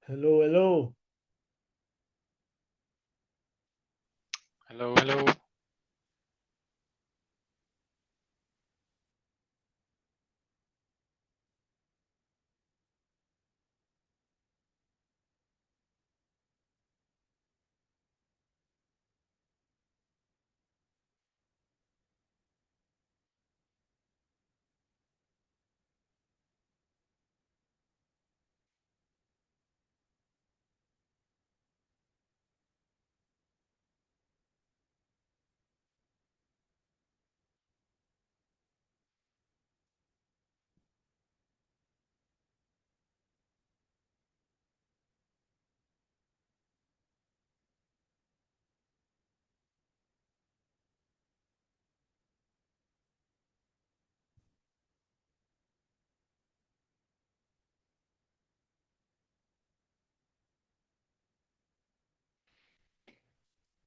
Hello, hello. Hello, hello.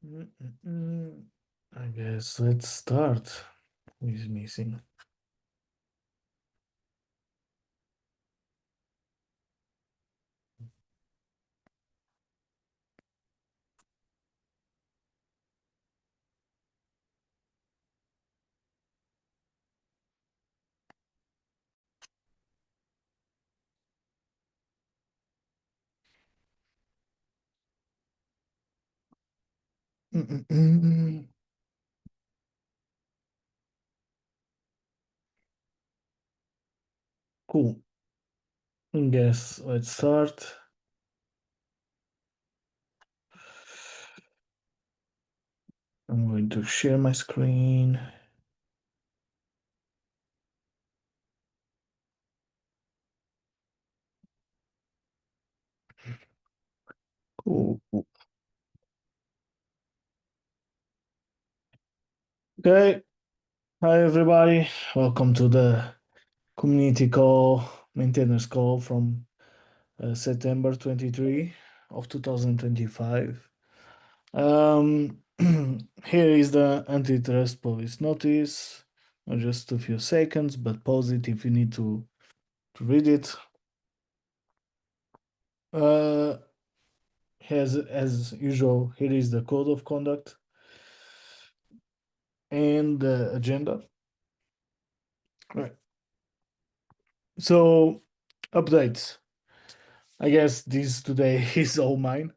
Mm-mm-mm. I guess let's start. Who is missing? Mm-mm-mm. Cool. Guess let's start. I'm going to share my screen. Cool. Okay. Hi, everybody. Welcome to the community call, maintenance call from September 23 of 2025. Um, Here is the antitrust police notice. Just a few seconds, but pause it if you need to read it. Uh, as usual, here is the code of conduct and the agenda. Right. So updates. I guess this today is all mine.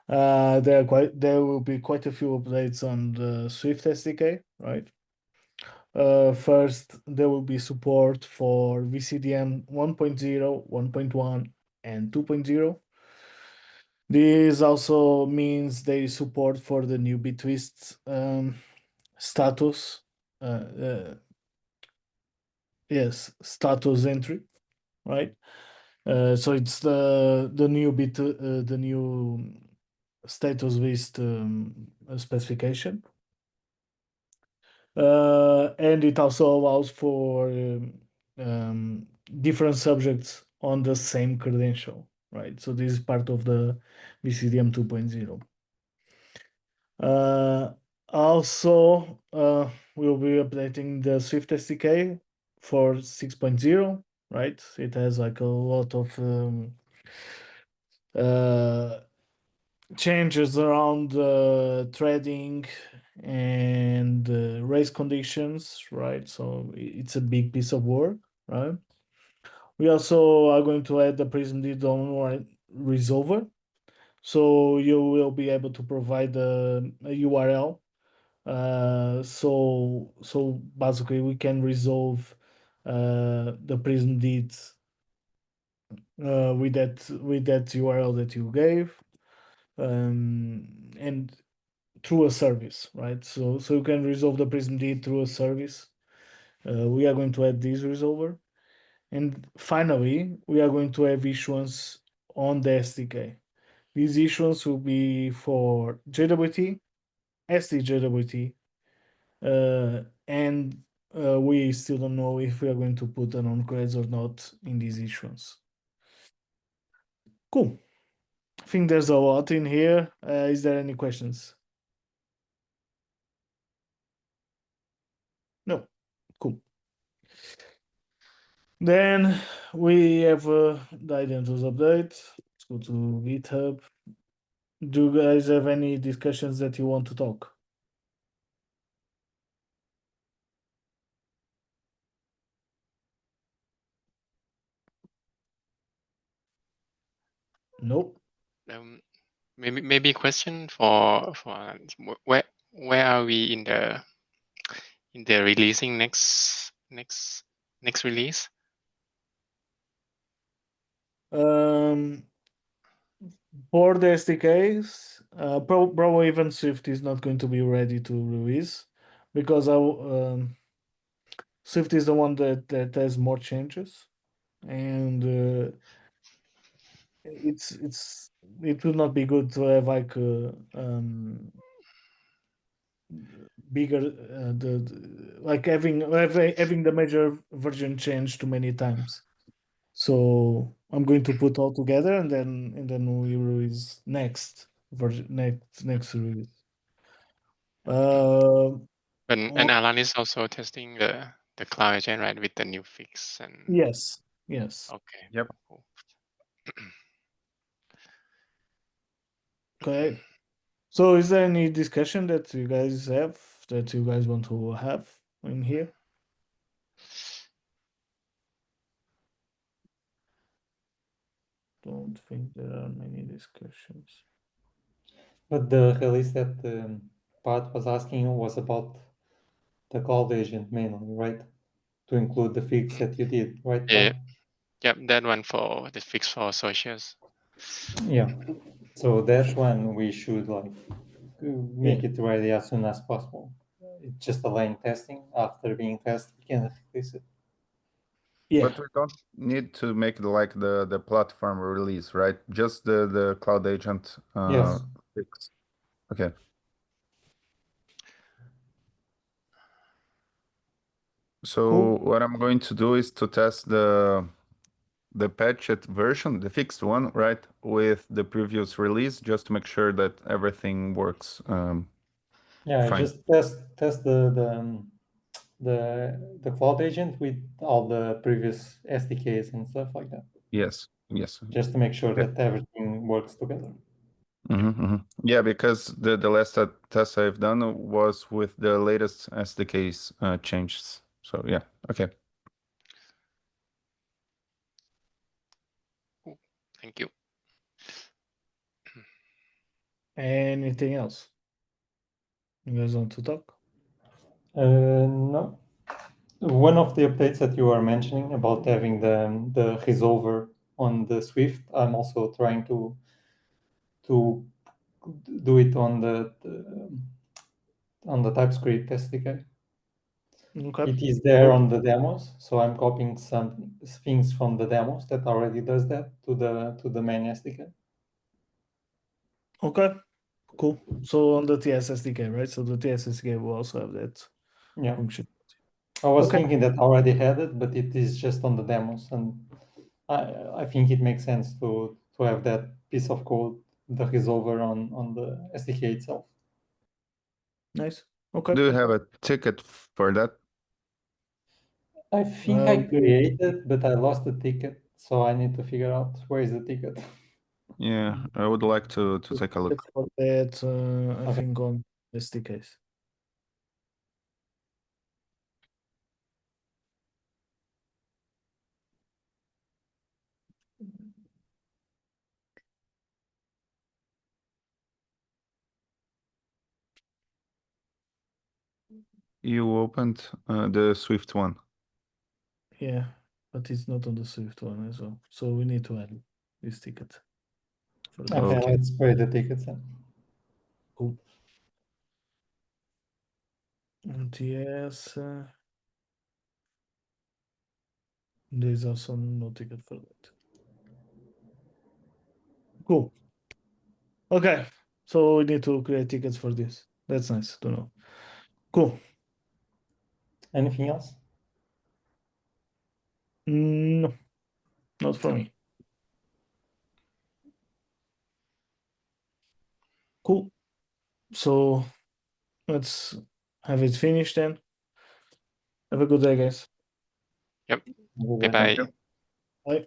There will be quite a few updates on the Swift SDK, right? First, there will be support for VCDM 1.0, 1.1, and 2.0. This also means there is support for the new Bitwist status. Uh, uh, yes, status entry, right? So it's the new the new status based specification. And it also allows for different subjects on the same credential, right? So this is part of the VCDM 2.0. Uh, we'll be updating the Swift SDK for 6.0, right? It has like a lot of uh, changes around threading and race conditions, right? So it's a big piece of work, right? We also are going to add the Prism D download resolver, so you will be able to provide a URL. So basically, we can resolve the Prism deeds with that URL that you gave, and through a service, right? So you can resolve the Prism deed through a service. We are going to add this resolver, and finally, we are going to have issuance on the SDK. These issuance will be for JWT, SDJWT, and we still don't know if we are going to put an on creds or not in these issuance. Cool. I think there's a lot in here. Is there any questions? No. Cool. Then we have the Identus update. go to GitHub. Do you guys have any discussions that you want to talk? Nope. Maybe question for where are we in the releasing next release? For the SDKs, probably even Swift is not going to be ready to release because Swift is the one that has more changes, and it would not be good to have like bigger like having the major version changed too many times. So I'm going to put all together and then we release next version next release. And Alan is also testing the cloud agent, right, with the new fix and Yes. okay. Yep. Cool. Okay. So is there any discussion that you guys want to have in here? Don't think there are many discussions. But the release that Pat was asking was about the cloud agent mainly, right? To include the fix that you did, right, Yeah. Pat? Yep, that one for the fix for socials. Yeah. So that one we should like make Yeah. it ready as soon as possible. It's just delaying testing. After being tested, we can release it. Yeah. But we don't need to make the platform release, right? Just the cloud agent Yes. fix. Okay. So Cool. what I'm going to do is to test the patched version, the fixed one, right, with the previous release, just to make sure that everything works. Yeah. Fine. Just test the cloud agent with all the previous SDKs and stuff like that, Yes. just to make sure Okay. that everything works together. Yeah, because the last test I've done was with the latest SDKs changes. So yeah, okay. Cool. Thank you. Anything else? You guys want to talk? No. One of the updates that you are mentioning about having the resolver on the Swift, I'm also trying to do it on the TypeScript SDK. Okay. It is there on the demos, so I'm copying some things from the demos that already does that to the main SDK. Okay. Cool. So on the TS SDK, right? So the TS SDK will also have that Yeah. function. I was Okay. thinking that already had it, but it is just on the demos, and I think it makes sense to have that piece of code, the resolver on the SDK itself. Nice. Okay. Do you have a ticket for that? I think I created, but I lost the ticket, so I need to figure out where is the ticket. Yeah, I would like to take a look. For that, I Okay. think on SDKs. You opened the Swift one. Yeah, but it's not on the Swift one as well. So we need to add this ticket for that. Okay, Okay. let's create the tickets then. Cool. TS. There's also no ticket for that. Cool. Okay, so we need to create tickets for this. That's nice to know. Cool. Anything else? No, not for me. Cool. So let's have it finished then. Have a good day, guys. Yep. Google. Bye bye. Yep. Bye.